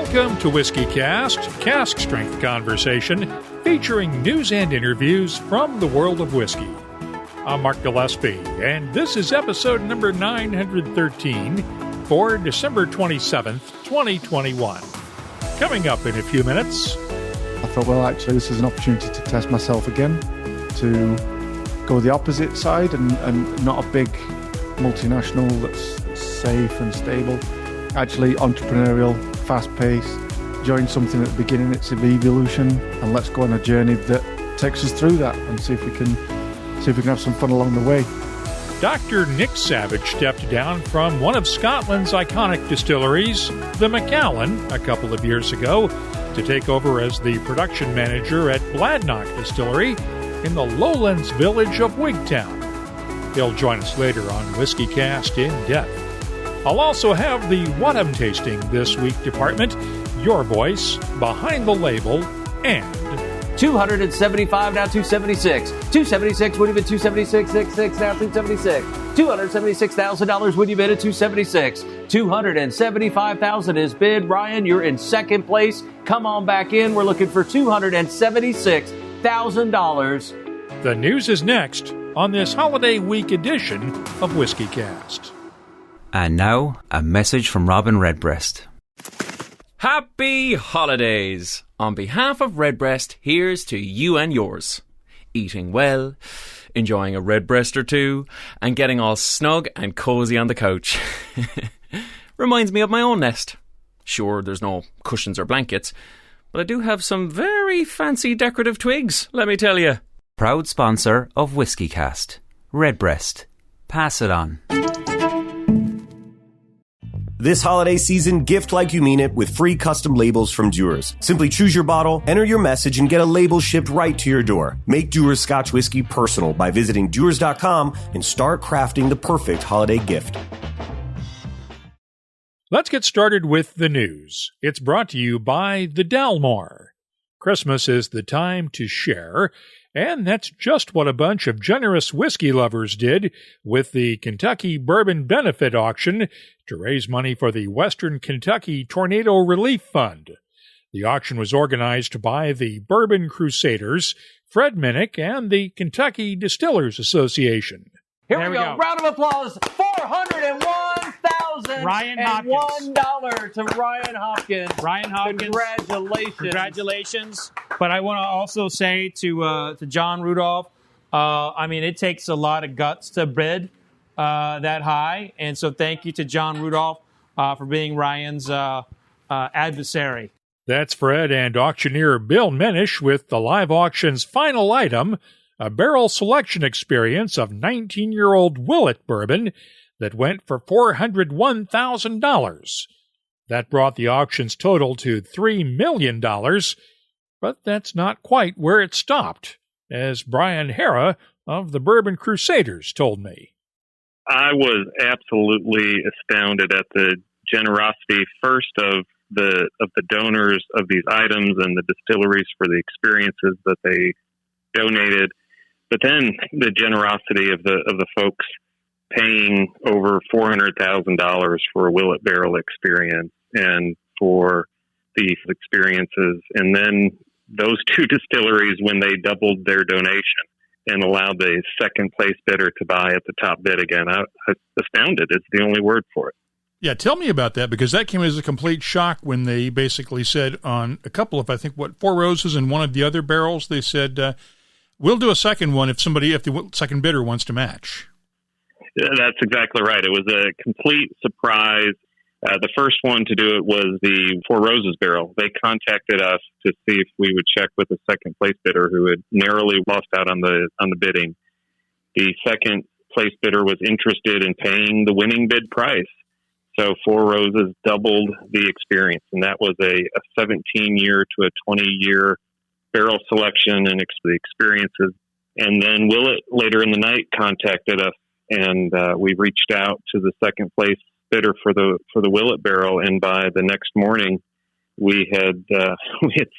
Welcome to WhiskyCast, cask strength conversation featuring news and interviews from the world of whiskey. I'm Mark Gillespie, and this is episode number 913 for December 27th, 2021. Coming up in a few minutes. I thought, well, actually, this is an opportunity to test myself again, to go the opposite side and not a big multinational that's safe and stable. Actually, entrepreneurial, fast-paced, join something at the beginning, it's an evolution, and let's go on a journey that takes us through that and see if we can have some fun along the way. Dr. Nick Savage stepped down from one of Scotland's iconic distilleries, the Macallan, a couple of years ago, to take over as the production manager at Bladnoch Distillery in the lowlands village of Wigtown. He'll join us later on WhiskyCast In-Depth. I'll also have the What I'm Tasting This Week department, your voice, behind the label, and 275 now 276. 276 would have been 276.66 now 276. $276,000 would you bid at 276. $275,000 is bid. Ryan, you're in second place. Come on back in. We're looking for $276,000. The news is next on this holiday week edition of WhiskyCast. And now, a message from Robin Redbreast. Happy holidays! On behalf of Redbreast, here's to you and yours. Eating well, enjoying a redbreast or two, and getting all snug and cosy on the couch. Reminds me of my own nest. Sure, there's no cushions or blankets, but I do have some very fancy decorative twigs, let me tell you. Proud sponsor of WhiskyCast. Redbreast. Pass it on. This holiday season, gift like you mean it with free custom labels from Dewar's. Simply choose your bottle, enter your message, and get a label shipped right to your door. Make Dewar's Scotch Whiskey personal by visiting Dewars.com and start crafting the perfect holiday gift. Let's get started with the news. It's brought to you by the Dalmore. Christmas is the time to share, and that's just what a bunch of generous whiskey lovers did with the Kentucky Bourbon Benefit auction to raise money for the Western Kentucky Tornado Relief Fund. The auction was organized by the Bourbon Crusaders, Fred Minnick, and the Kentucky Distillers Association. Here we go. Round of applause. $401,001 to Ryan Hopkins. Ryan Hopkins. Congratulations. But I want to also say to John Rudolph, it takes a lot of guts to bid that high. And so thank you to John Rudolph for being Ryan's adversary. That's Fred and auctioneer Bill Menish with the live auction's final item, a barrel selection experience of 19-year-old Willet bourbon that went for $401,000. That brought the auction's total to $3 million, but that's not quite where it stopped, as Brian Hara of the Bourbon Crusaders told me. I was absolutely astounded at the generosity, first of the donors of these items and the distilleries for the experiences that they donated, but then the generosity of the folks paying over $400,000 for a Willet barrel experience and for these experiences. And then those two distilleries, when they doubled their donation and allowed the second place bidder to buy at the top bid again, I was astounded. It's the only word for it. Yeah, tell me about that, because that came as a complete shock when they basically said on a couple of, Four Roses and one of the other barrels, they said, we'll do a second one if the second bidder wants to match. That's exactly right. It was a complete surprise. The first one to do it was the Four Roses barrel. They contacted us to see if we would check with the second place bidder who had narrowly lost out on the bidding. The second place bidder was interested in paying the winning bid price. So Four Roses doubled the experience, and that was a 17-year to a 20-year barrel selection and the experiences. And then Willet later in the night contacted us, and we reached out to the second place bidder for the Willet barrel, and by the next morning we had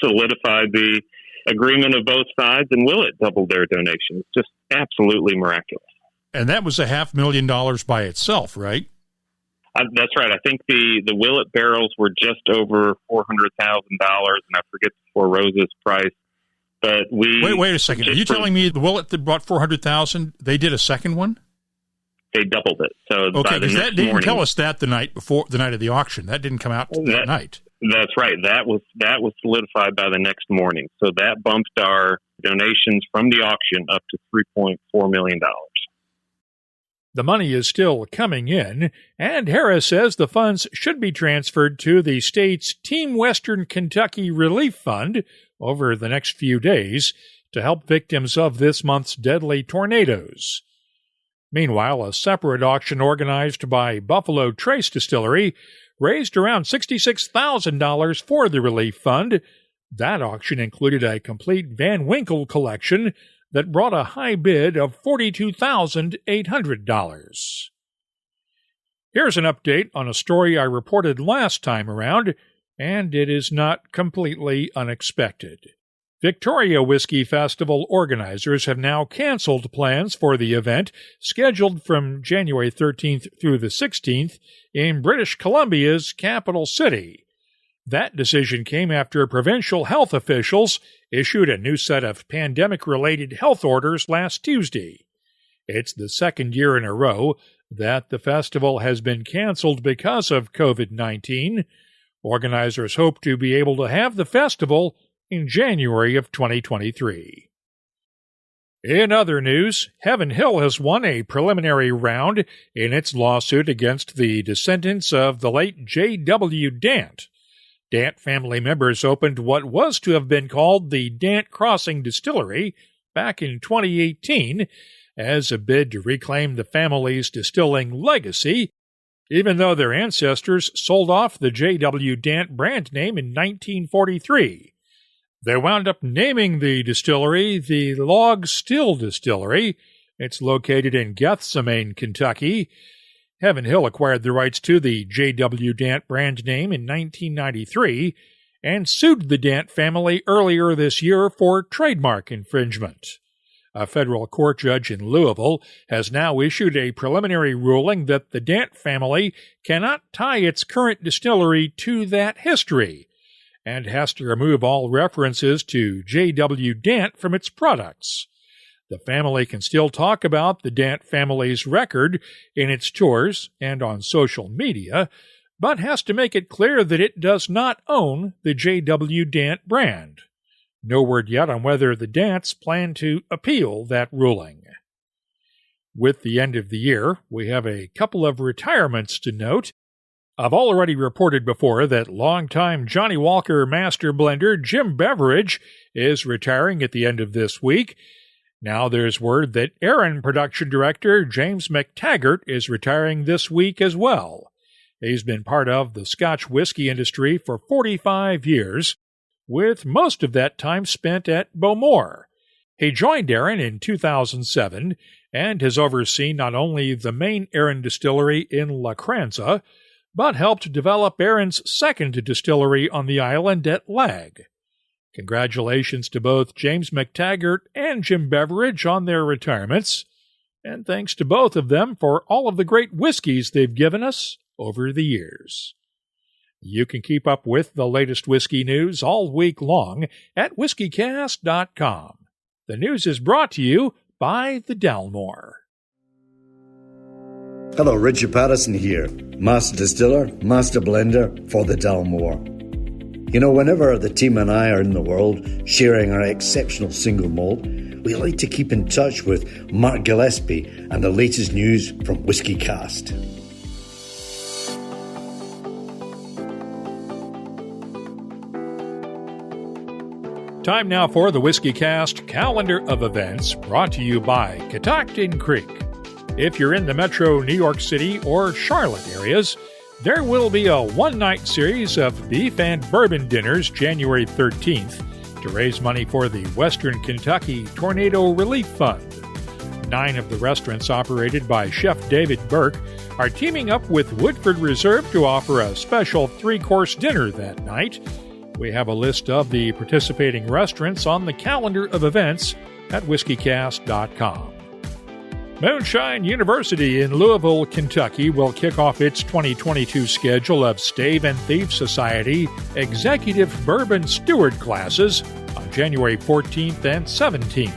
solidified the agreement of both sides, and Willet doubled their donation. It's just absolutely miraculous. And that was $500,000 by itself, right? That's right. I think the Willet barrels were just over $400,000, and I forget the Four Roses price. But wait a second. Are you telling me the Willet that brought $400,000? They did a second one? They doubled it. So okay, because they didn't tell us that the night of the auction. That didn't come out that night. That's right. That was solidified by the next morning. So that bumped our donations from the auction up to $3.4 million. The money is still coming in, and Harris says the funds should be transferred to the state's Team Western Kentucky Relief Fund over the next few days to help victims of this month's deadly tornadoes. Meanwhile, a separate auction organized by Buffalo Trace Distillery raised around $66,000 for the relief fund. That auction included a complete Van Winkle collection that brought a high bid of $42,800. Here's an update on a story I reported last time around, and it is not completely unexpected. Victoria Whiskey Festival organizers have now canceled plans for the event scheduled from January 13th through the 16th in British Columbia's capital city. That decision came after provincial health officials issued a new set of pandemic-related health orders last Tuesday. It's the second year in a row that the festival has been canceled because of COVID-19. Organizers hope to be able to have the festival in January of 2023. In other news, Heaven Hill has won a preliminary round in its lawsuit against the descendants of the late J.W. Dant. Dant family members opened what was to have been called the Dant Crossing Distillery back in 2018 as a bid to reclaim the family's distilling legacy, even though their ancestors sold off the J.W. Dant brand name in 1943. They wound up naming the distillery the Log Still Distillery. It's located in Gethsemane, Kentucky. Heaven Hill acquired the rights to the J.W. Dant brand name in 1993 and sued the Dant family earlier this year for trademark infringement. A federal court judge in Louisville has now issued a preliminary ruling that the Dant family cannot tie its current distillery to that history and has to remove all references to J.W. Dant from its products. The family can still talk about the Dant family's record in its tours and on social media, but has to make it clear that it does not own the J.W. Dant brand. No word yet on whether the Dants plan to appeal that ruling. With the end of the year, we have a couple of retirements to note. I've already reported before that longtime Johnny Walker master blender Jim Beveridge is retiring at the end of this week. Now there's word that Aaron production director James McTaggart is retiring this week as well. He's been part of the Scotch whiskey industry for 45 years, with most of that time spent at Bowmore. He joined Aaron in 2007 and has overseen not only the main Aaron distillery in La Cranza, but helped develop Aaron's second distillery on the island at Lag. Congratulations to both James McTaggart and Jim Beveridge on their retirements, and thanks to both of them for all of the great whiskeys they've given us over the years. You can keep up with the latest whiskey news all week long at WhiskyCast.com. The news is brought to you by the Dalmore. Hello, Richard Patterson here, Master Distiller, Master Blender for the Dalmore. You know, whenever the team and I are in the world sharing our exceptional single malt, we like to keep in touch with Mark Gillespie and the latest news from WhiskyCast. Time now for the WhiskyCast calendar of events brought to you by Catoctin Creek. If you're in the metro New York City or Charlotte areas, there will be a one-night series of beef and bourbon dinners January 13th to raise money for the Western Kentucky Tornado Relief Fund. 9 of the restaurants operated by Chef David Burke are teaming up with Woodford Reserve to offer a special 3-course dinner that night. We have a list of the participating restaurants on the calendar of events at WhiskyCast.com. Moonshine University in Louisville, Kentucky will kick off its 2022 schedule of Stave and Thief Society Executive Bourbon Steward classes on January 14th and 17th.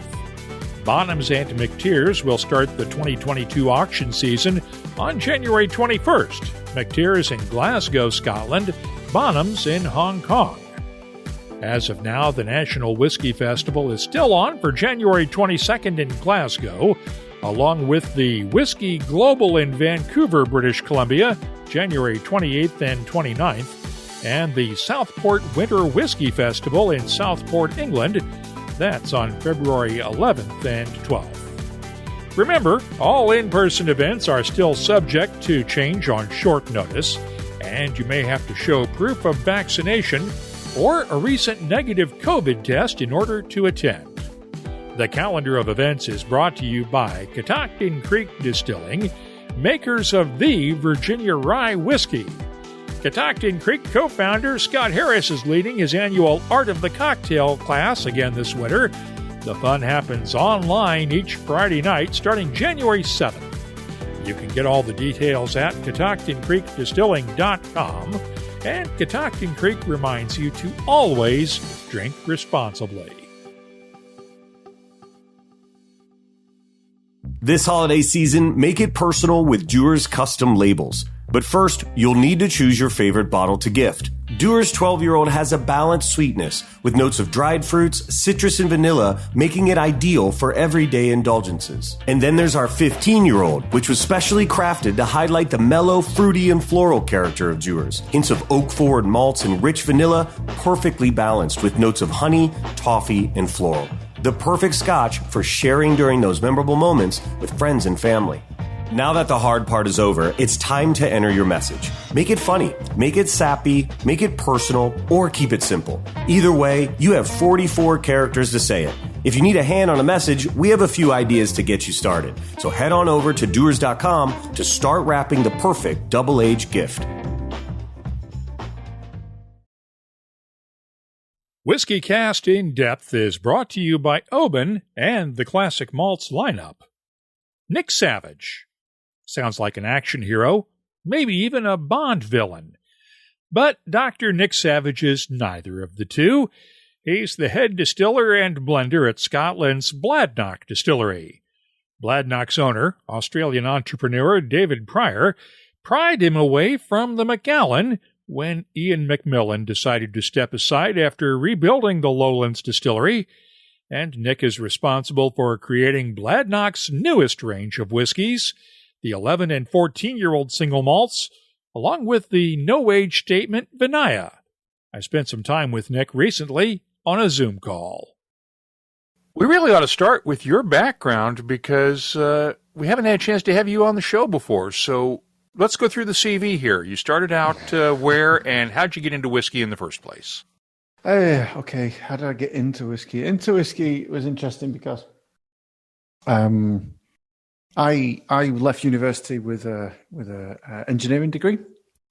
Bonhams and McTeers will start the 2022 auction season on January 21st. McTeers in Glasgow, Scotland, Bonhams in Hong Kong. As of now, the National Whiskey Festival is still on for January 22nd in Glasgow, along with the Whisky Global in Vancouver, British Columbia, January 28th and 29th, and the Southport Winter Whiskey Festival in Southport, England. That's on February 11th and 12th. Remember, all in-person events are still subject to change on short notice, and you may have to show proof of vaccination or a recent negative COVID test in order to attend. The calendar of events is brought to you by Catoctin Creek Distilling, makers of the Virginia Rye Whiskey. Catoctin Creek co-founder Scott Harris is leading his annual Art of the Cocktail class again this winter. The fun happens online each Friday night starting January 7th. You can get all the details at CatoctinCreekDistilling.com, and Catoctin Creek reminds you to always drink responsibly. This holiday season, make it personal with Dewar's custom labels. But first, you'll need to choose your favorite bottle to gift. Dewar's 12-year-old has a balanced sweetness with notes of dried fruits, citrus, and vanilla, making it ideal for everyday indulgences. And then there's our 15-year-old, which was specially crafted to highlight the mellow, fruity, and floral character of Dewar's. Hints of oak-forward malts and rich vanilla, perfectly balanced with notes of honey, toffee, and floral. The perfect scotch for sharing during those memorable moments with friends and family. Now that the hard part is over, it's time to enter your message. Make it funny, make it sappy, make it personal, or keep it simple. Either way, you have 44 characters to say it. If you need a hand on a message, we have a few ideas to get you started. So head on over to Dewar's.com to start wrapping the perfect double-age gift. WhiskyCast In-Depth is brought to you by Oban and the Classic Malts lineup. Nick Savage. Sounds like an action hero, maybe even a Bond villain. But Dr. Nick Savage is neither of the two. He's the head distiller and blender at Scotland's Bladnoch Distillery. Bladnoch's owner, Australian entrepreneur David Pryor, pried him away from the Macallan when Ian McMillan decided to step aside after rebuilding the Lowlands Distillery, and Nick is responsible for creating Bladnoch's newest range of whiskeys, the 11 and 14-year-old single malts, along with the no-age statement Vinaya. I spent some time with Nick recently on a Zoom call. We really ought to start with your background because we haven't had a chance to have you on the show before, so let's go through the CV here. You started out where, and how'd you get into whiskey in the first place? Okay, how did I get into whiskey? Into whiskey was interesting because I left university with a engineering degree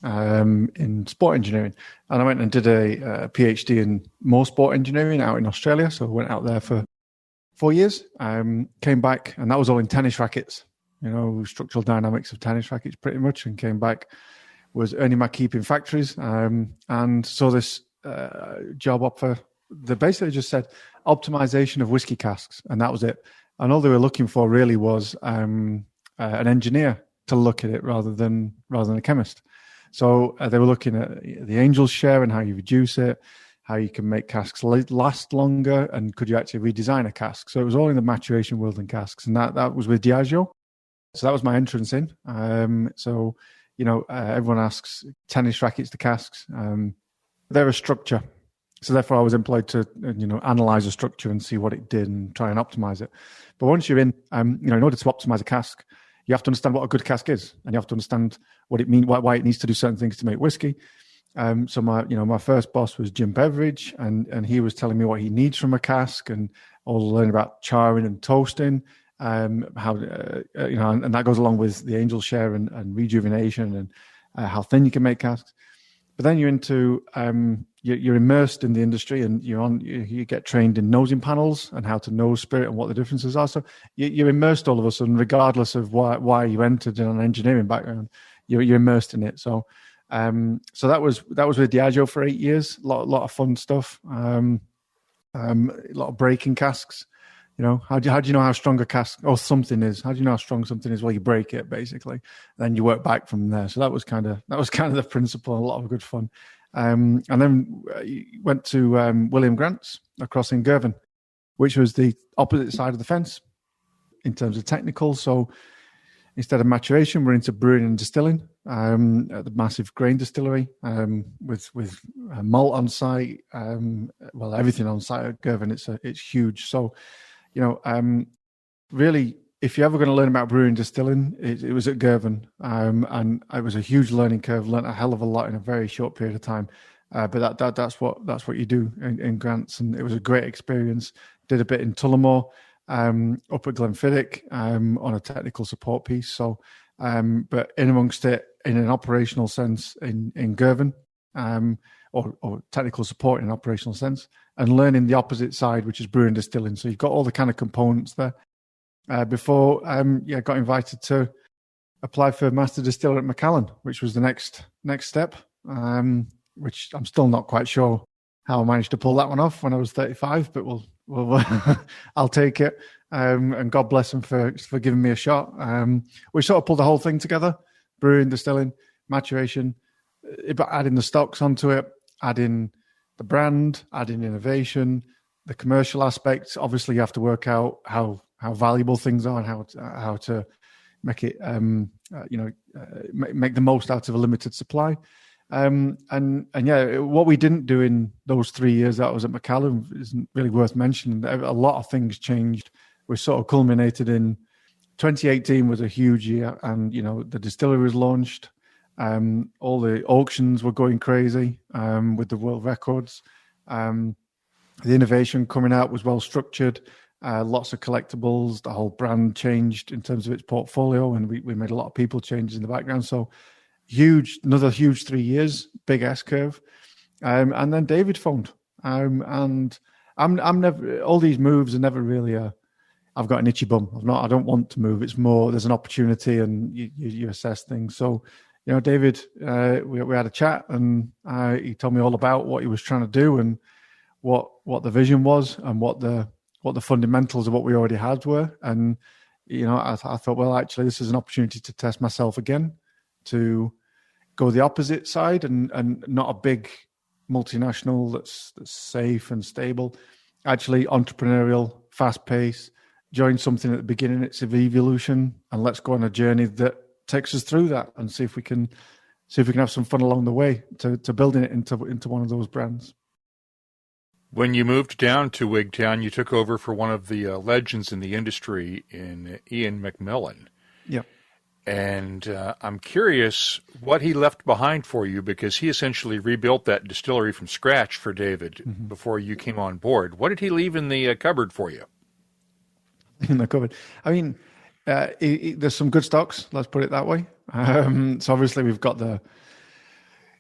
in sport engineering, and I went and did a PhD in motorsport engineering out in Australia. So I went out there for 4 years. Came back, and that was all in tennis rackets. Structural dynamics of tennis rackets, pretty much. And came back, was earning my keep in factories, and saw this job offer that basically just said optimization of whiskey casks, and that was it. And all they were looking for really was an engineer to look at it rather than a chemist. So they were looking at the Angel's share and how you reduce it, how you can make casks last longer, and could you actually redesign a cask? So it was all in the maturation world in casks, and that was with Diageo. So that was my entrance in. Everyone asks tennis rackets to casks. They're a structure. So therefore I was employed to, analyze a structure and see what it did and try and optimize it. But once you're in, in order to optimize a cask, you have to understand what a good cask is, and you have to understand what it means, why it needs to do certain things to make whiskey. So my first boss was Jim Beveridge, and he was telling me what he needs from a cask, and all learn about charring and toasting, and that goes along with the Angel share and rejuvenation and how thin you can make casks. But then you're into you're immersed in the industry, and you get trained in nosing panels and how to nose spirit and what the differences are. So you're immersed all of a sudden, regardless of why you entered in an engineering background. You're immersed in it. So so that was with Diageo for 8 years. A lot of fun stuff. A lot of breaking casks. How do you know how strong a cask or something is? How do you know how strong something is? Well, you break it basically, then you work back from there. So that was kind of the principle. A lot of good fun. And then went to William Grant's across in Girvan, which was the opposite side of the fence in terms of technical. So instead of maturation, we're into brewing and distilling at the massive grain distillery with malt on site. Everything on site at Girvan. It's huge. So, really, if you're ever going to learn about brewing and distilling, it was at Girvan. And it was a huge learning curve, learned a hell of a lot in a very short period of time. But that's what you do in Grants. And it was a great experience. Did a bit in Tullamore, up at Glenfiddich, on a technical support piece. So, but in amongst it, in an operational sense in Girvan, or technical support in an operational sense, and learning the opposite side, which is brewing and distilling. So you've got all the kind of components there. Before got invited to apply for Master Distiller at Macallan, which was the next step, which I'm still not quite sure how I managed to pull that one off when I was 35, but we'll I'll take it. And God bless him for giving me a shot. We sort of pulled the whole thing together: brewing, distilling, maturation, adding the stocks onto it, adding the brand, adding innovation, the commercial aspects. Obviously, you have to work out how valuable things are and how to make it, make the most out of a limited supply. What we didn't do in those 3 years that I was at Macallan isn't really worth mentioning. A lot of things changed. We sort of culminated in 2018 was a huge year, and the distillery was launched. All the auctions were going crazy with the world records. The innovation coming out was well structured. Lots of collectibles. The whole brand changed in terms of its portfolio, and we made a lot of people changes in the background. So another huge 3 years, big S curve. And then David phoned. And I'm never, all these moves are never really I've got an itchy bum. I don't want to move. It's more, there's an opportunity and you assess things. So, David, we had a chat, and he told me all about what he was trying to do and what the vision was and what the fundamentals of what we already had were. And, I thought, well, actually, this is an opportunity to test myself again, to go the opposite side and not a big multinational that's safe and stable, actually entrepreneurial, fast pace, join something at the beginning, it's of evolution, and let's go on a journey that takes us through that and see if we can have some fun along the way to building it into one of those brands. When you moved down to Wigtown, you took over for one of the legends in the industry in Ian McMillan. Yep. And I'm curious what he left behind for you, because he essentially rebuilt that distillery from scratch for David before you came on board. What did he leave in the cupboard for you? In the cupboard? I mean, there's some good stocks, let's put it that way. So obviously we've got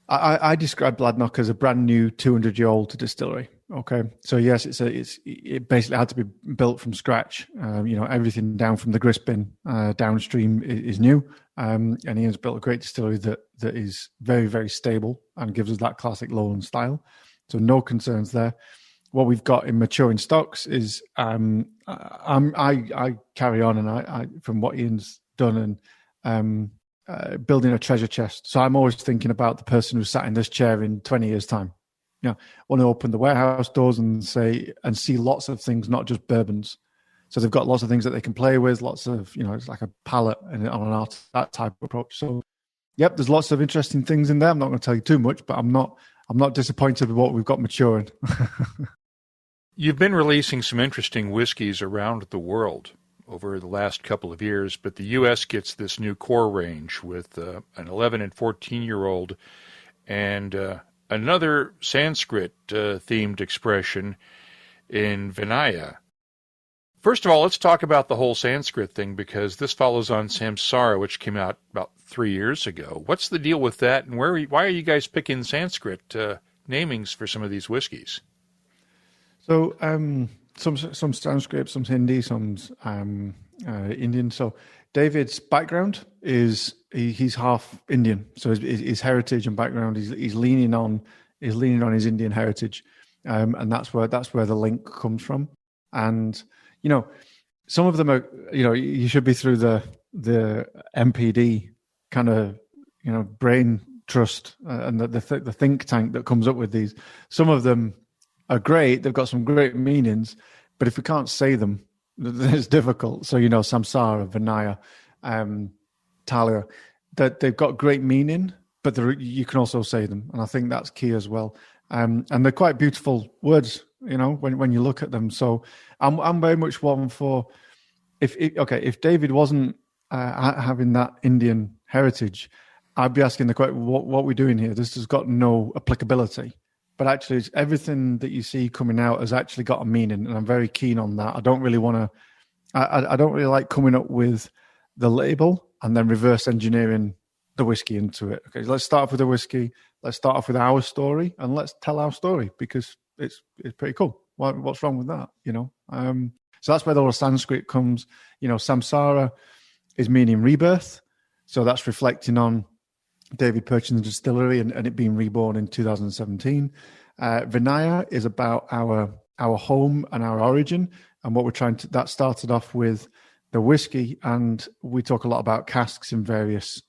I describe Bladnoch as a brand new 200-year-old distillery. Okay, so yes, it basically had to be built from scratch. Everything down from the grist bin downstream is new, and Ian's built a great distillery that is very, very stable and gives us that classic Lowland style. So no concerns there. What we've got in maturing stocks is I carry on, and I from what Ian's done and building a treasure chest. So I'm always thinking about the person who sat in this chair in 20 years' time. Want to open the warehouse doors and see lots of things, not just bourbons. So they've got lots of things that they can play with, lots of, it's like a palette on an art, that type of approach. So, yep, there's lots of interesting things in there. I'm not going to tell you too much, but I'm not disappointed with what we've got maturing. You've been releasing some interesting whiskeys around the world over the last couple of years, but the U.S. gets this new core range with an 11 and 14-year-old and another Sanskrit-themed expression in Vinaya. First of all, let's talk about the whole Sanskrit thing, because this follows on Samsara, which came out about 3 years ago. What's the deal with that, and why are you guys picking Sanskrit namings for some of these whiskeys. So some Sanskrit, some Hindi, some Indian. So David's background is he's half Indian, so his heritage and background he's leaning on his Indian heritage, and that's where the link comes from. And some of them are you should be through the MPD kind of brain trust and the think tank that comes up with these. Some of them are great; they've got some great meanings, but if we can't say them, it's difficult. So Samsara, Vinaya, Talia, that they've got great meaning, but you can also say them, and I think that's key as well. And they're quite beautiful words, when you look at them. So I'm very much one for if David wasn't having that Indian heritage, I'd be asking the question, what are we doing here? This has got no applicability. But actually, it's everything that you see coming out has actually got a meaning, and I'm very keen on that. I don't really want to. I don't really like coming up with the label and then reverse engineering the whiskey into it. Okay, so let's start off with the whiskey. Let's start off with our story, and let's tell our story because it's pretty cool. What's wrong with that? So that's where the whole Sanskrit comes. Samsara is meaning rebirth, so that's reflecting on David purchasing the distillery and it being reborn in 2017. Vinaya is about our home and our origin, and what we're trying to. That started off with the whiskey, and we talk a lot about casks in various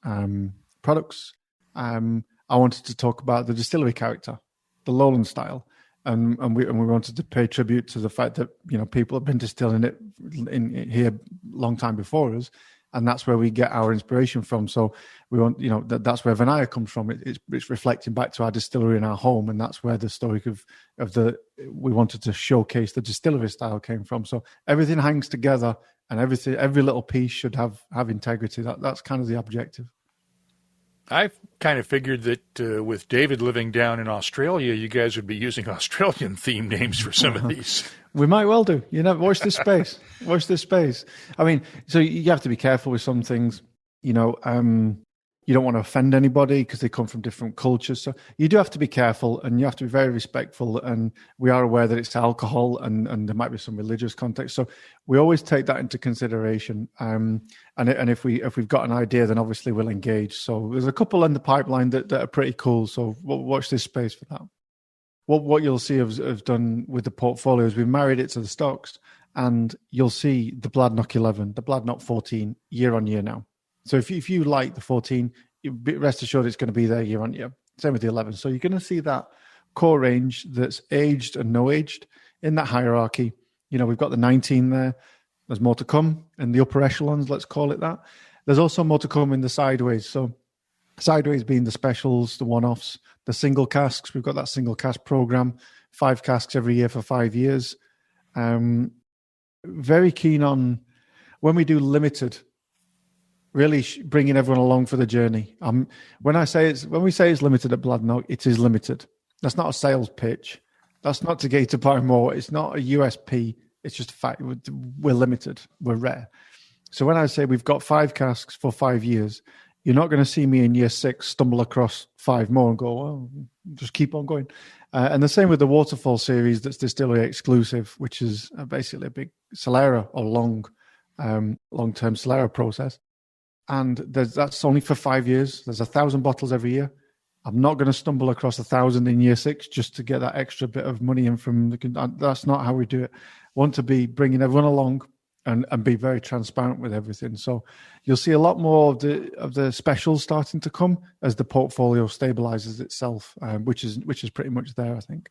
products. I wanted to talk about the distillery character, the Lowland style, and we wanted to pay tribute to the fact that people have been distilling it in here a long time before us. And that's where we get our inspiration from. So we want, that's where Vinaya comes from. It's reflecting back to our distillery and our home, and that's where the story we wanted to showcase the distillery style came from. So everything hangs together, and every little piece should have integrity. That's kind of the objective. I kind of figured that with David living down in Australia, you guys would be using Australian theme names for some of these. We might well do. Watch this space. Watch this space. I mean, so you have to be careful with some things. You don't want to offend anybody because they come from different cultures. So you do have to be careful, and you have to be very respectful. And we are aware that it's alcohol, and there might be some religious context. So we always take that into consideration. And if we've got an idea, then obviously we'll engage. So there's a couple in the pipeline that are pretty cool. So watch this space for that. What you'll see have done with the portfolio is we've married it to the stocks, and you'll see the Bladnoch 11, the Bladnoch 14 year on year now. So if you like the 14, rest assured it's going to be there year on year. Same with the 11. So you're going to see that core range that's aged and no aged in that hierarchy. We've got the 19 there. There's more to come in the upper echelons, let's call it that. There's also more to come in the sideways. So sideways being the specials, the one-offs, the single casks. We've got that single cask program, 5 casks every year for 5 years. Very keen on when we do limited, really bringing everyone along for the journey. When we say it's limited at Bladnoch, it is limited. That's not a sales pitch. That's not to get you to buy more. It's not a USP. It's just a fact. We're limited. We're rare. So when I say we've got 5 casks for 5 years, you're not going to see me in year 6 stumble across 5 more and go, well, just keep on going. And the same with the Waterfall series that's distillery exclusive, which is basically a big Solera or long-term Solera process. And that's only for 5 years. There's 1,000 bottles every year. I'm not going to stumble across 1,000 in year 6 just to get that extra bit of money in from that's not how we do it. Want to be bringing everyone along and be very transparent with everything. So you'll see a lot more of the specials starting to come as the portfolio stabilizes itself, which is pretty much there, I think.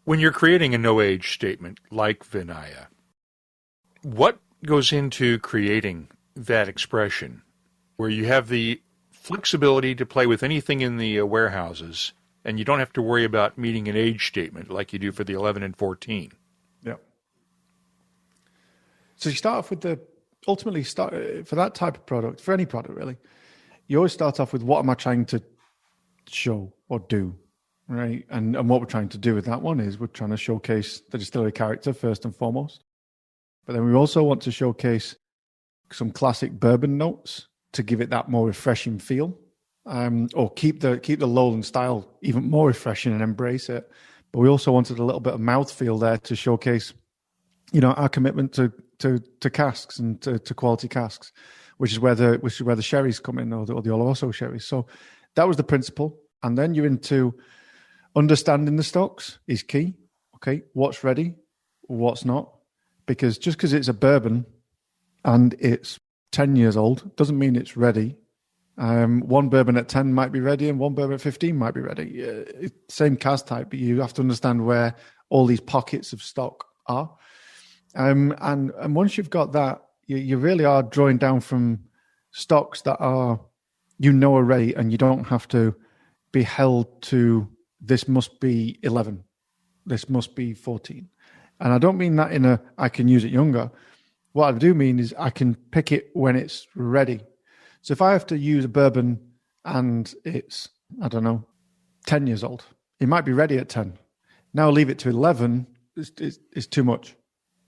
When you're creating a no-age statement like Vinaya, what goes into creating that expression where you have the flexibility to play with anything in the warehouses and you don't have to worry about meeting an age statement like you do for the 11 and 14? Yeah. So you start off with for that type of product, for any product really, you always start off with what am I trying to show or do, right? And what we're trying to do with that one is we're trying to showcase the distillery character first and foremost. But then we also want to showcase some classic bourbon notes to give it that more refreshing feel. or keep the lowland style even more refreshing and embrace it. But we also wanted a little bit of mouthfeel there to showcase, our commitment to casks and to quality casks, which is where the sherries come in, or the Oloroso sherries. So that was the principle. And then you're into understanding the stocks is key. Okay, what's ready, what's not, because just because it's a bourbon and it's 10 years old doesn't mean it's ready. One bourbon at 10 might be ready and one bourbon at 15 might be ready. Same cask type, but you have to understand where all these pockets of stock are. And once you've got that, you really are drawing down from stocks that are ready, and you don't have to be held to this must be 11, this must be 14. And I don't mean that in I can use it younger. What I do mean is I can pick it when it's ready. So if I have to use a bourbon and it's, 10 years old, it might be ready at 10. Now leave it to 11, it's too much.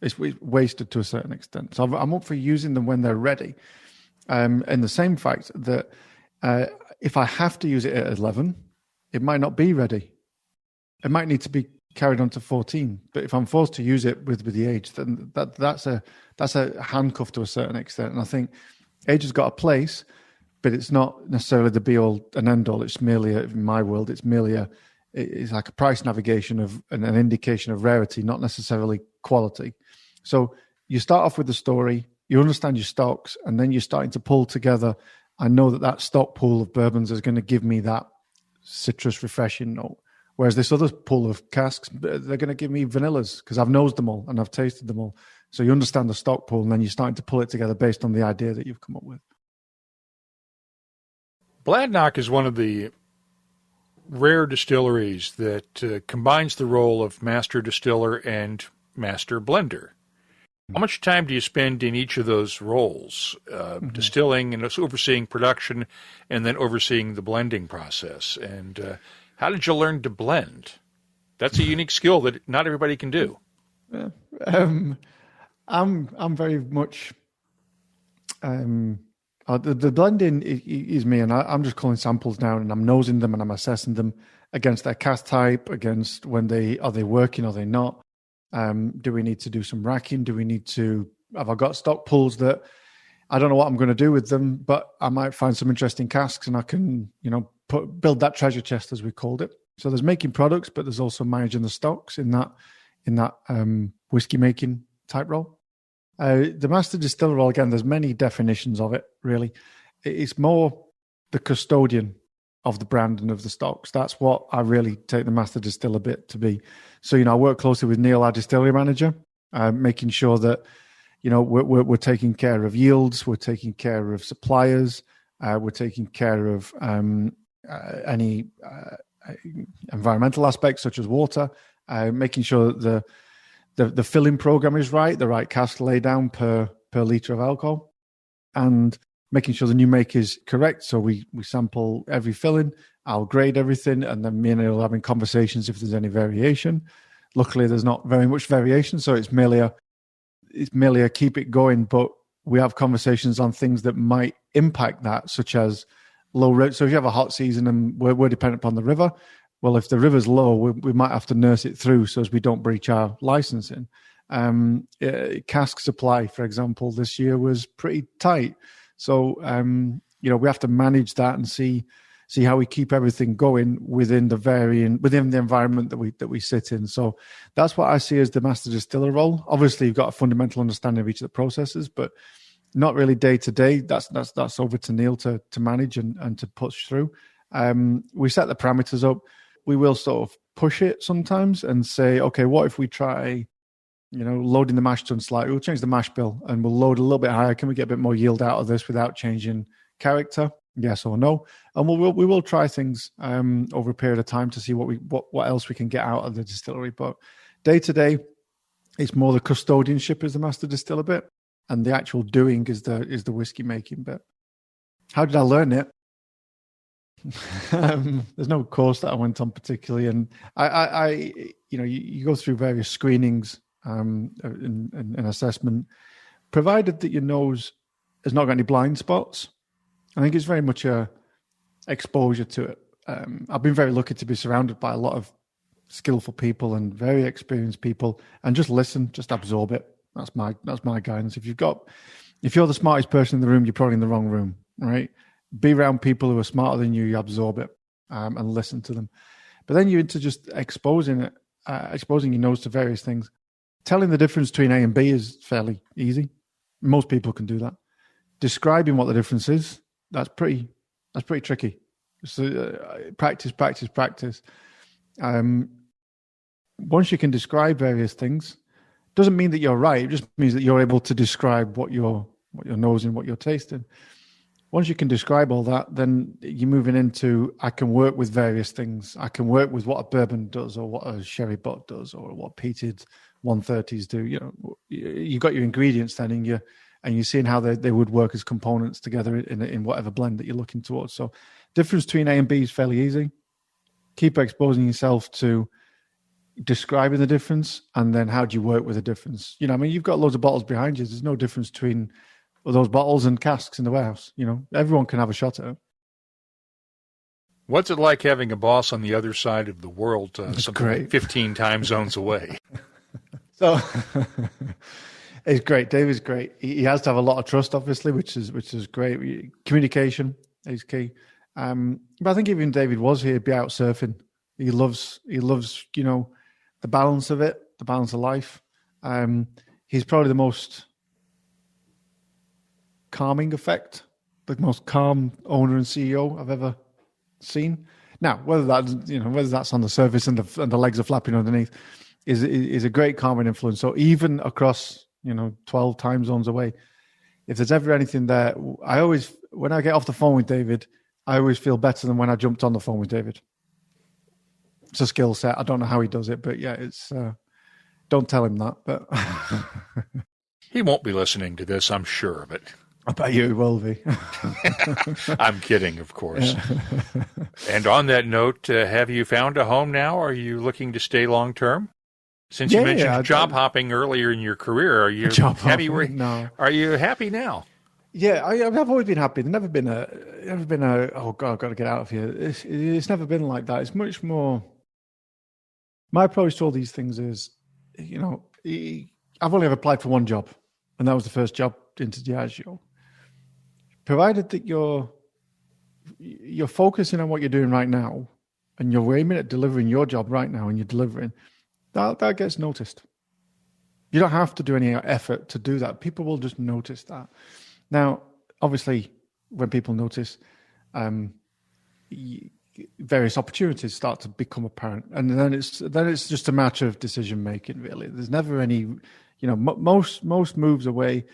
It's wasted to a certain extent. So I'm up for using them when they're ready. And the same fact that if I have to use it at 11, it might not be ready. It might need to be carried on to 14. But if I'm forced to use it with the age, then that's a handcuff to a certain extent. And I think age has got a place, but it's not necessarily the be all and end all. It's merely, in my world, it's like a price navigation of an indication of rarity, not necessarily quality. So you start off with the story, you understand your stocks, and then you're starting to pull together. I know that stock pool of bourbons is going to give me that citrus refreshing note. Whereas this other pool of casks, they're going to give me vanillas because I've nosed them all and I've tasted them all. So you understand the stock pool, and then you're starting to pull it together based on the idea that you've come up with. Bladnoch is one of the rare distilleries that combines the role of master distiller and master blender. How much time do you spend in each of those roles, distilling and overseeing production and then overseeing the blending process? And how did you learn to blend? That's a unique skill that not everybody can do. I'm very much the blending is me, and I'm just calling samples down, and I'm nosing them and I'm assessing them against their cask type, against when are they working, are they not? Do we need to do some racking? Have I got stock pools that I don't know what I'm going to do with them, but I might find some interesting casks and I can, build that treasure chest, as we called it. So there's making products, but there's also managing the stocks in that whiskey making type role. The master distiller role, again, there's many definitions of it, really. It's more the custodian of the brand and of the stocks. That's what I really take the master distiller bit to be. So, I work closely with Neil, our distillery manager, making sure that, we're taking care of yields, we're taking care of suppliers, we're taking care of any environmental aspects such as water, making sure that the filling program is right, the right cask lay down per liter of alcohol, and making sure the new make is correct. So we sample every filling, I'll grade everything, and then me and Neil are having conversations if there's any variation. Luckily, there's not very much variation, so it's merely a keep it going, but we have conversations on things that might impact that, such as low rate. So if you have a hot season and we're dependent upon the river, well, if the river's low, we might have to nurse it through so as we don't breach our licensing. Cask supply, for example, this year was pretty tight. So, we have to manage that and see how we keep everything going within the environment that we sit in. So that's what I see as the master distiller role. Obviously, you've got a fundamental understanding of each of the processes, but not really day to day. That's over to Neil to manage and to push through. We set the parameters up. We will sort of push it sometimes and say, okay, what if we try, loading the mash tun slightly? We'll change the mash bill and we'll load a little bit higher. Can we get a bit more yield out of this without changing character? Yes or no? And we will try things over a period of time to see what else we can get out of the distillery. But day to day, it's more the custodianship is the master distiller bit, and the actual doing is the whiskey making bit. How did I learn it? There's no course that I went on particularly, and I you go through various screenings and assessment, provided that your nose has not got any blind spots. I think it's very much a exposure to it. I've been very lucky to be surrounded by a lot of skillful people and very experienced people, and just listen, just absorb it. That's my guidance. If you're the smartest person in the room, you're probably in the wrong room, right? Be around people who are smarter than you absorb it, and listen to them. But then you're into just exposing your nose to various things. Telling the difference between A and B is fairly easy. Most people can do that. Describing what the difference is, that's pretty tricky. So practice. Once you can describe various things, doesn't mean that you're right. It just means that you're able to describe what you're nosing, what you're tasting. Once you can describe all that, then you're moving into, I can work with various things. I can work with what a bourbon does, or what a sherry butt does, or what peated 130s do. You got your ingredients then, and you're seeing how they would work as components together in whatever blend that you're looking towards. So difference between A and B is fairly easy. Keep exposing yourself to describing the difference, and then how do you work with the difference? You've got loads of bottles behind you. There's no difference between those bottles and casks in the warehouse. Everyone can have a shot at it. What's it like having a boss on the other side of the world, something like 15 time zones away? So it's great. David's great. He has to have a lot of trust, obviously, which is great. Communication is key. But I think even David was here, be out surfing. He loves the balance of it, the balance of life. He's probably the most calming effect, the most calm owner and CEO I've ever seen. Now, whether that's on the surface and the legs are flapping underneath, is a great calming influence. So even across 12 time zones away, if there's ever anything there, when I get off the phone with David, I always feel better than when I jumped on the phone with David. It's a skill set. I don't know how he does it, but yeah, it's. Don't tell him that, but he won't be listening to this, I'm sure of it. I bet you he will be. I'm kidding, of course. And on that note, have you found a home now? Are you looking to stay long term? Since you mentioned job hopping earlier in your career, are you happy? No. Are you happy now? Yeah, I've always been happy. There's never been a oh God, I've got to get out of here. It's never been like that. It's much more. My approach to all these things is, I've only ever applied for one job, and that was the first job into Diageo. Provided that you're focusing on what you're doing right now, and you're aiming at delivering your job right now, and you're delivering, that gets noticed. You don't have to do any effort to do that. People will just notice that. Now, obviously, when people notice, various opportunities start to become apparent, and then it's just a matter of decision making. Really, there's never any. Most moves away,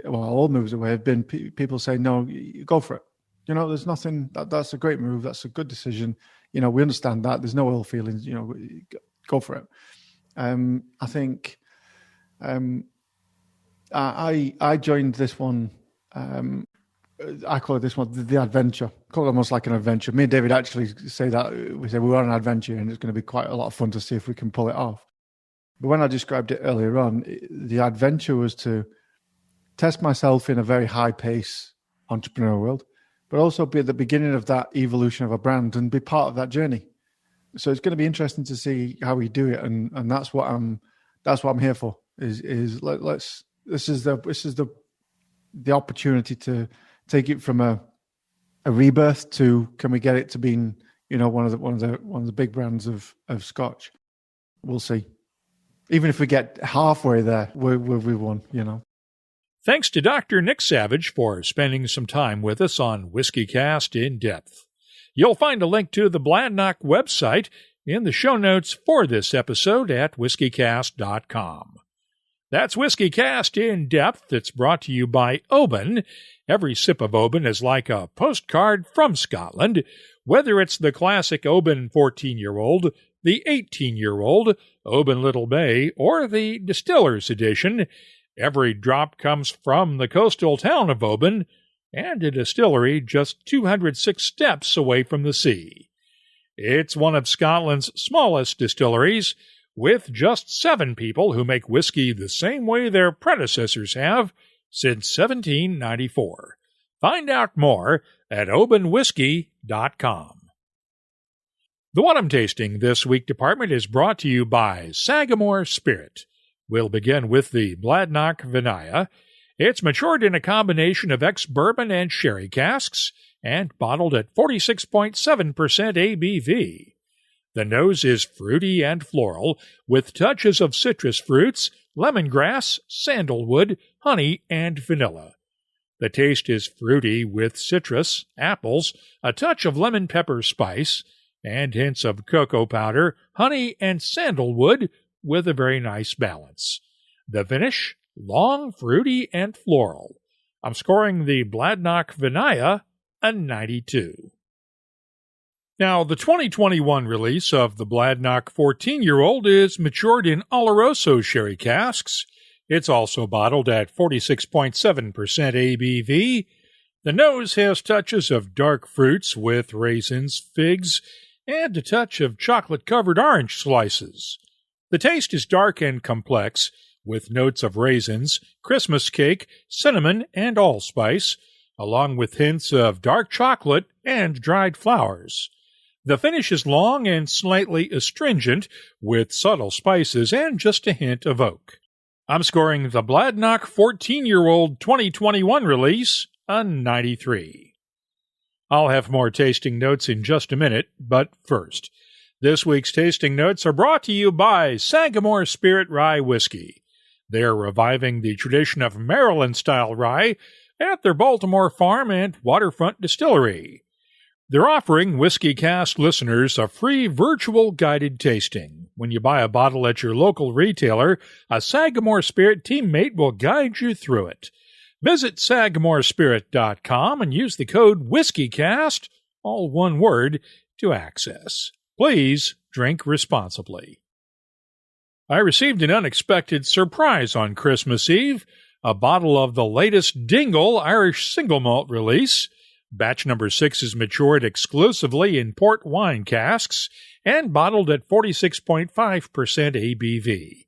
all moves away have been people saying, no, go for it. There's nothing, that's a great move. That's a good decision. We understand that. There's no ill feelings, go for it. I think I joined this one. I call it this one, the adventure. I call it almost like an adventure. Me and David actually say that. We say we're on an adventure, and it's going to be quite a lot of fun to see if we can pull it off. But when I described it earlier on, the adventure was to test myself in a very high-pace entrepreneurial world, but also be at the beginning of that evolution of a brand and be part of that journey. So it's going to be interesting to see how we do it, and that's what I'm here for. This is the opportunity to take it from a rebirth to, can we get it to being one of the big brands of Scotch? We'll see. Even if we get halfway there, we won, Thanks to Dr. Nick Savage for spending some time with us on WhiskyCast In-Depth. You'll find a link to the Bladnoch website in the show notes for this episode at whiskycast.com. That's WhiskyCast In-Depth. It's brought to you by Oban. Every sip of Oban is like a postcard from Scotland, whether it's the classic Oban 14-year-old, the 18-year-old, Oban Little Bay, or the Distiller's edition. Every drop comes from the coastal town of Oban and a distillery just 206 steps away from the sea. It's one of Scotland's smallest distilleries, with just 7 people who make whiskey the same way their predecessors have since 1794. Find out more at obanwhiskey.com. The What I'm Tasting This Week department is brought to you by Sagamore Spirit. We'll begin with the Bladnoch Vinaya. It's matured in a combination of ex-bourbon and sherry casks and bottled at 46.7% ABV. The nose is fruity and floral, with touches of citrus fruits, lemongrass, sandalwood, honey, and vanilla. The taste is fruity with citrus, apples, a touch of lemon pepper spice, and hints of cocoa powder, honey, and sandalwood with a very nice balance. The finish, long, fruity, and floral. I'm scoring the Bladnoch Vinaya a 92. Now, the 2021 release of the Bladnoch 14-year-old is matured in Oloroso sherry casks. It's also bottled at 46.7% ABV. The nose has touches of dark fruits with raisins, figs, and a touch of chocolate-covered orange slices. The taste is dark and complex, with notes of raisins, Christmas cake, cinnamon, and allspice, along with hints of dark chocolate and dried flowers. The finish is long and slightly astringent, with subtle spices and just a hint of oak. I'm scoring the Bladnoch 14-year-old 2021 release a 93. I'll have more tasting notes in just a minute, but first, this week's tasting notes are brought to you by Sagamore Spirit Rye Whiskey. They're reviving the tradition of Maryland-style rye at their Baltimore farm and waterfront distillery. They're offering WhiskyCast listeners a free virtual guided tasting. When you buy a bottle at your local retailer, a Sagamore Spirit teammate will guide you through it. Visit SagamoreSpirit.com and use the code WhiskyCast, all one word, to access. Please drink responsibly. I received an unexpected surprise on Christmas Eve, a bottle of the latest Dingle Irish single malt release. Batch number 6 is matured exclusively in port wine casks and bottled at 46.5% ABV.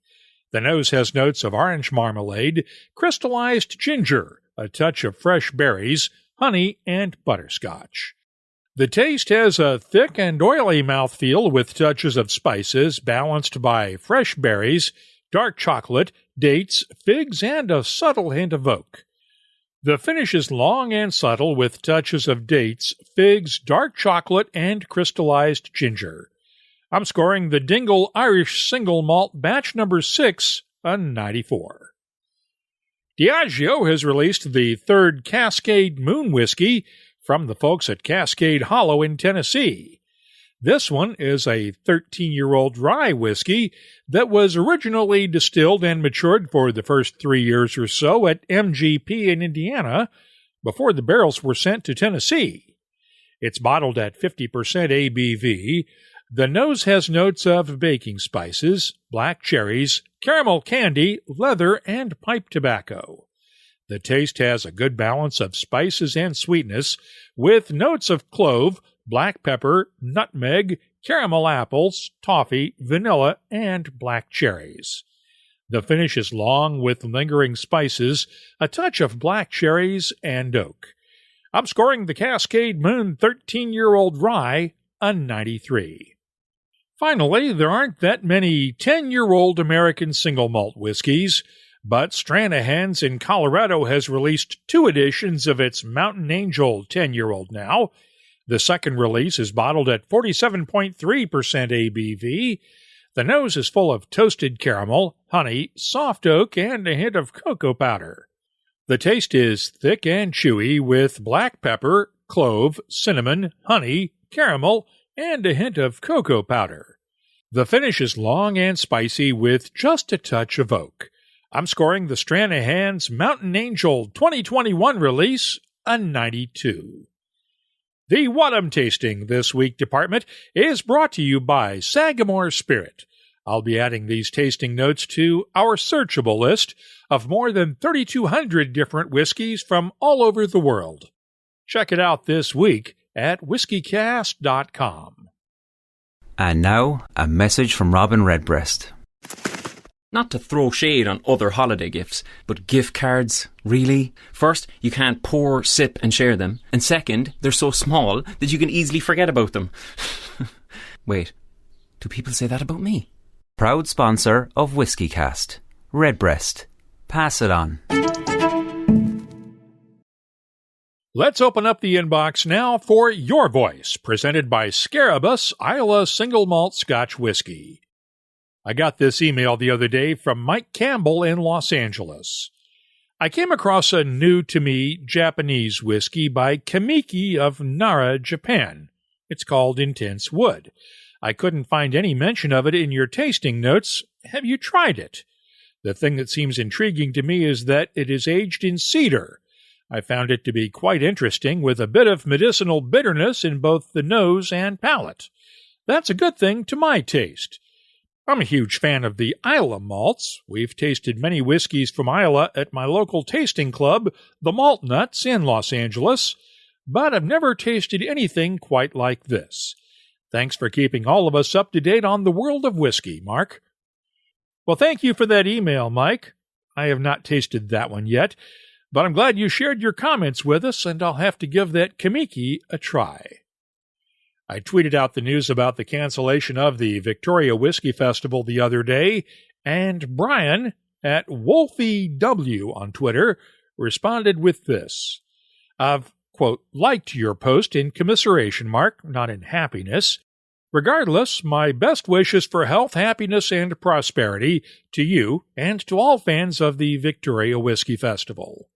The nose has notes of orange marmalade, crystallized ginger, a touch of fresh berries, honey, and butterscotch. The taste has a thick and oily mouthfeel with touches of spices balanced by fresh berries, dark chocolate, dates, figs, and a subtle hint of oak. The finish is long and subtle with touches of dates, figs, dark chocolate, and crystallized ginger. I'm scoring the Dingle Irish Single Malt Batch number 6 a 94. Diageo has released the third Cascade Moon Whiskey from the folks at Cascade Hollow in Tennessee. This one is a 13-year-old rye whiskey that was originally distilled and matured for the first 3 years or so at MGP in Indiana before the barrels were sent to Tennessee. It's bottled at 50% ABV. The nose has notes of baking spices, black cherries, caramel candy, leather, and pipe tobacco. The taste has a good balance of spices and sweetness, with notes of clove, black pepper, nutmeg, caramel apples, toffee, vanilla, and black cherries. The finish is long with lingering spices, a touch of black cherries, and oak. I'm scoring the Cascade Moon 13-year-old rye a 93. Finally, there aren't that many 10-year-old American single malt whiskeys, but Stranahan's in Colorado has released 2 editions of its Mountain Angel 10-year-old now. The second release is bottled at 47.3% ABV. The nose is full of toasted caramel, honey, soft oak, and a hint of cocoa powder. The taste is thick and chewy with black pepper, clove, cinnamon, honey, caramel, and a hint of cocoa powder. The finish is long and spicy with just a touch of oak. I'm scoring the Stranahan's Mountain Angel 2021 release a 92. The What I'm Tasting This Week department is brought to you by Sagamore Spirit. I'll be adding these tasting notes to our searchable list of more than 3,200 different whiskeys from all over the world. Check it out this week at WhiskyCast.com. And now, a message from Robin Redbreast. Not to throw shade on other holiday gifts, but gift cards, really? First, you can't pour, sip and share them. And second, they're so small that you can easily forget about them. Wait, do people say that about me? Proud sponsor of WhiskyCast. Redbreast. Pass it on. Let's open up the inbox now for Your Voice, presented by Scarabus Islay Single Malt Scotch Whisky. I got this email the other day from Mike Campbell in Los Angeles. I came across a new-to-me Japanese whiskey by Kamiki of Nara, Japan. It's called Intense Wood. I couldn't find any mention of it in your tasting notes. Have you tried it? The thing that seems intriguing to me is that it is aged in cedar. I found it to be quite interesting, with a bit of medicinal bitterness in both the nose and palate. That's a good thing to my taste. I'm a huge fan of the Islay malts. We've tasted many whiskeys from Islay at my local tasting club, the Malt Nuts, in Los Angeles, but I've never tasted anything quite like this. Thanks for keeping all of us up to date on the world of whiskey, Mark. Well, thank you for that email, Mike. I have not tasted that one yet, but I'm glad you shared your comments with us, and I'll have to give that Kamiki a try. I tweeted out the news about the cancellation of the Victoria Whiskey Festival the other day, and Brian, at WolfieW on Twitter, responded with this. I've, quote, liked your post in commiseration, Mark, not in happiness. Regardless, my best wishes for health, happiness, and prosperity to you and to all fans of the Victoria Whiskey Festival.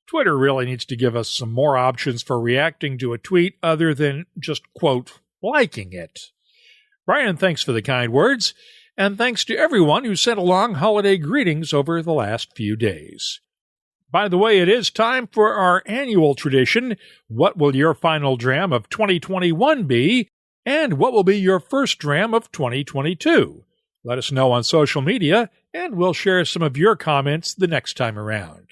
Twitter really needs to give us some more options for reacting to a tweet other than just, quote, liking it. Brian, thanks for the kind words, and thanks to everyone who sent along holiday greetings over the last few days. By the way, it is time for our annual tradition, What Will Your Final Dram of 2021 Be? And what will be your first dram of 2022? Let us know on social media, and we'll share some of your comments the next time around.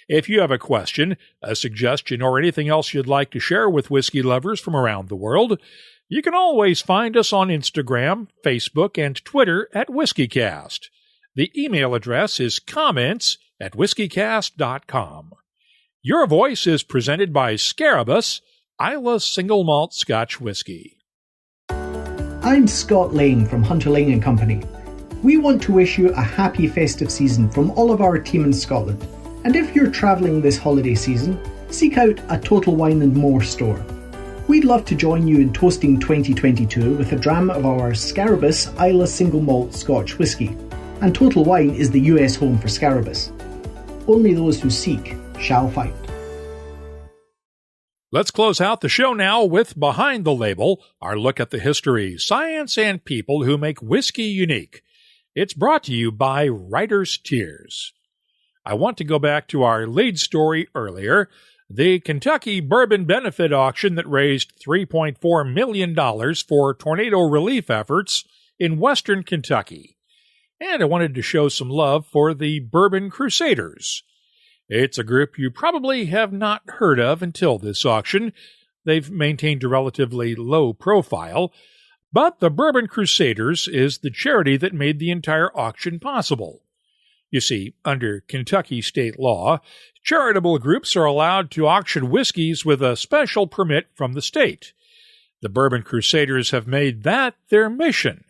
If you have a question, a suggestion, or anything else you'd like to share with whiskey lovers from around the world, you can always find us on Instagram, Facebook, and Twitter at WhiskyCast. The email address is comments@whiskycast.com. Your Voice is presented by Scarabus Islay Single Malt Scotch Whisky. I'm Scott Lane from Hunter Lane & Company. We want to wish you a happy festive season from all of our team in Scotland. And if you're travelling this holiday season, seek out a Total Wine & More store. We'd love to join you in toasting 2022 with a dram of our Scarabus Islay Single Malt Scotch Whisky. And Total Wine is the US home for Scarabus. Only those who seek shall find. Let's close out the show now with Behind the Label, our look at the history, science, and people who make whiskey unique. It's brought to you by Writer's Tears. I want to go back to our lead story earlier, the Kentucky Bourbon Benefit auction that raised $3.4 million for tornado relief efforts in western Kentucky. And I wanted to show some love for the Bourbon Crusaders. It's a group you probably have not heard of until this auction. They've maintained a relatively low profile, but the Bourbon Crusaders is the charity that made the entire auction possible. You see, under Kentucky state law, charitable groups are allowed to auction whiskeys with a special permit from the state. The Bourbon Crusaders have made that their mission,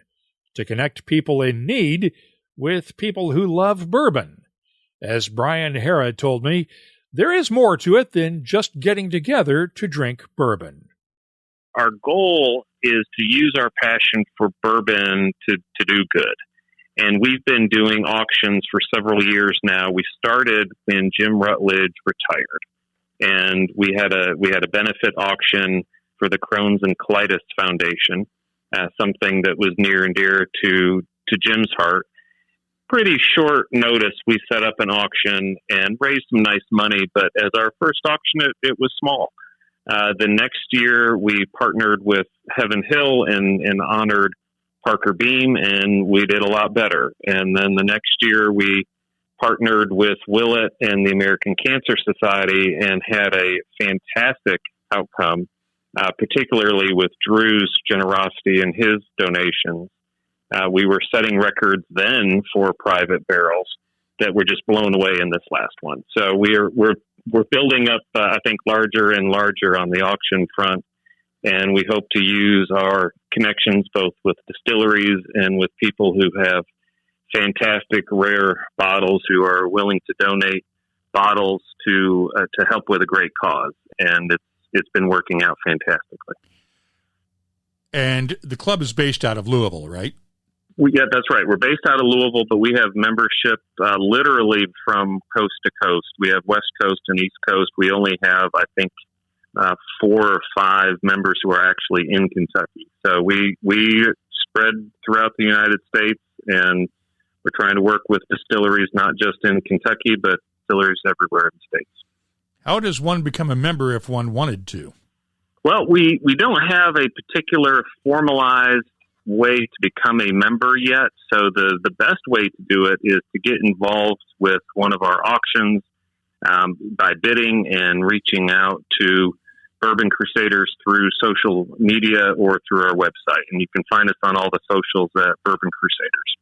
to connect people in need with people who love bourbon. As Brian Hara told me, there is more to it than just getting together to drink bourbon. Our goal is to use our passion for bourbon to do good. And we've been doing auctions for several years now. We started when Jim Rutledge retired, and we had a benefit auction for the Crohn's and Colitis Foundation, something that was near and dear to Jim's heart. Pretty short notice, we set up an auction and raised some nice money, but as our first auction, it was small. The next year, we partnered with Heaven Hill and honored Parker Beam, and we did a lot better. And then the next year, we partnered with Willett and the American Cancer Society and had a fantastic outcome, particularly with Drew's generosity and his donations. We were setting records then for private barrels that were just blown away in this last one. So we're building up, I think, larger and larger on the auction front, and we hope to use our connections both with distilleries and with people who have fantastic rare bottles who are willing to donate bottles to help with a great cause, and it's been working out fantastically. And the club is based out of Louisville, right? Yeah, that's right. We're based out of Louisville, but we have membership literally from coast to coast. We have West Coast and East Coast. We only have, I think, 4 or 5 members who are actually in Kentucky. So we spread throughout the United States, and we're trying to work with distilleries not just in Kentucky, but distilleries everywhere in the States. How does one become a member if one wanted to? Well, we don't have a particular formalized way to become a member yet. So the best way to do it is to get involved with one of our auctions by bidding and reaching out to Bourbon Crusaders through social media or through our website. And you can find us on all the socials at Bourbon Crusaders.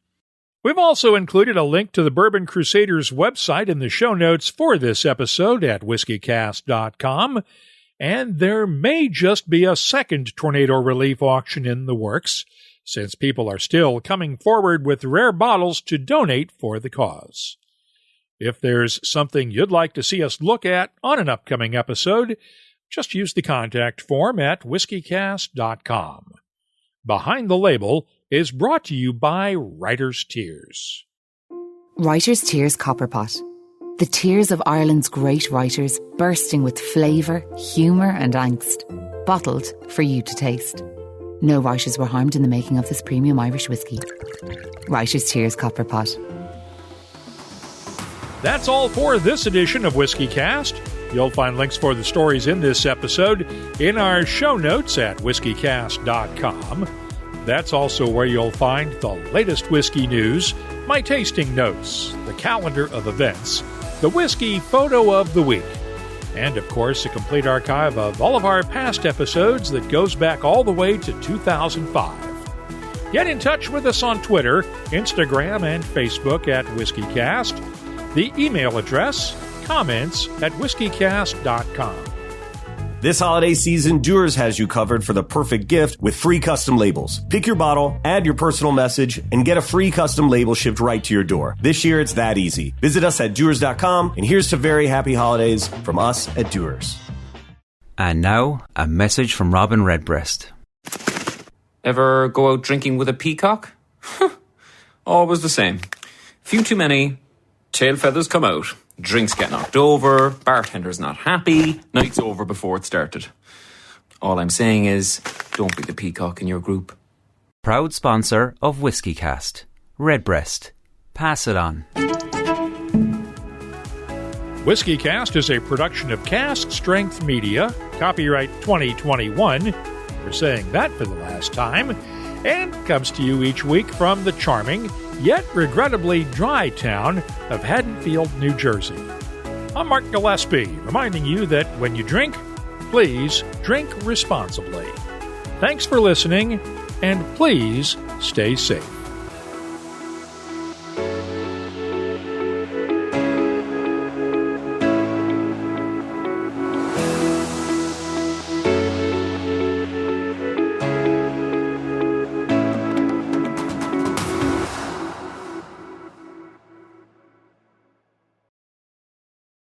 We've also included a link to the Bourbon Crusaders website in the show notes for this episode at WhiskyCast.com. And there may just be a second tornado relief auction in the works, since people are still coming forward with rare bottles to donate for the cause. If there's something you'd like to see us look at on an upcoming episode, just use the contact form at WhiskyCast.com. Behind the Label is brought to you by Writer's Tears. Writer's Tears Copperpot. The tears of Ireland's great writers, bursting with flavour, humour and angst. Bottled for you to taste. No writers were harmed in the making of this premium Irish whiskey. Writer's Tears Copperpot. That's all for this edition of WhiskyCast. You'll find links for the stories in this episode in our show notes at WhiskyCast.com. That's also where you'll find the latest whiskey news, my tasting notes, the calendar of events, the whiskey photo of the week, and, of course, a complete archive of all of our past episodes that goes back all the way to 2005. Get in touch with us on Twitter, Instagram, and Facebook at WhiskyCast. The email address, comments at WhiskyCast.com. This holiday season, Dewar's has you covered for the perfect gift with free custom labels. Pick your bottle, add your personal message, and get a free custom label shipped right to your door. This year, it's that easy. Visit us at Dewar's.com, and here's to very happy holidays from us at Dewar's. And now, a message from Robin Redbreast. Ever go out drinking with a peacock? Always the same. Few too many, tail feathers come out. Drinks get knocked over, bartender's not happy, night's over before it started. All I'm saying is, don't be the peacock in your group. Proud sponsor of WhiskyCast. Redbreast. Pass it on. WhiskyCast is a production of Cask Strength Media, copyright 2021. We're saying that for the last time, and comes to you each week from the charming, yet regrettably dry town of Haddonfield, New Jersey. I'm Mark Gillespie, reminding you that when you drink, please drink responsibly. Thanks for listening, and please stay safe.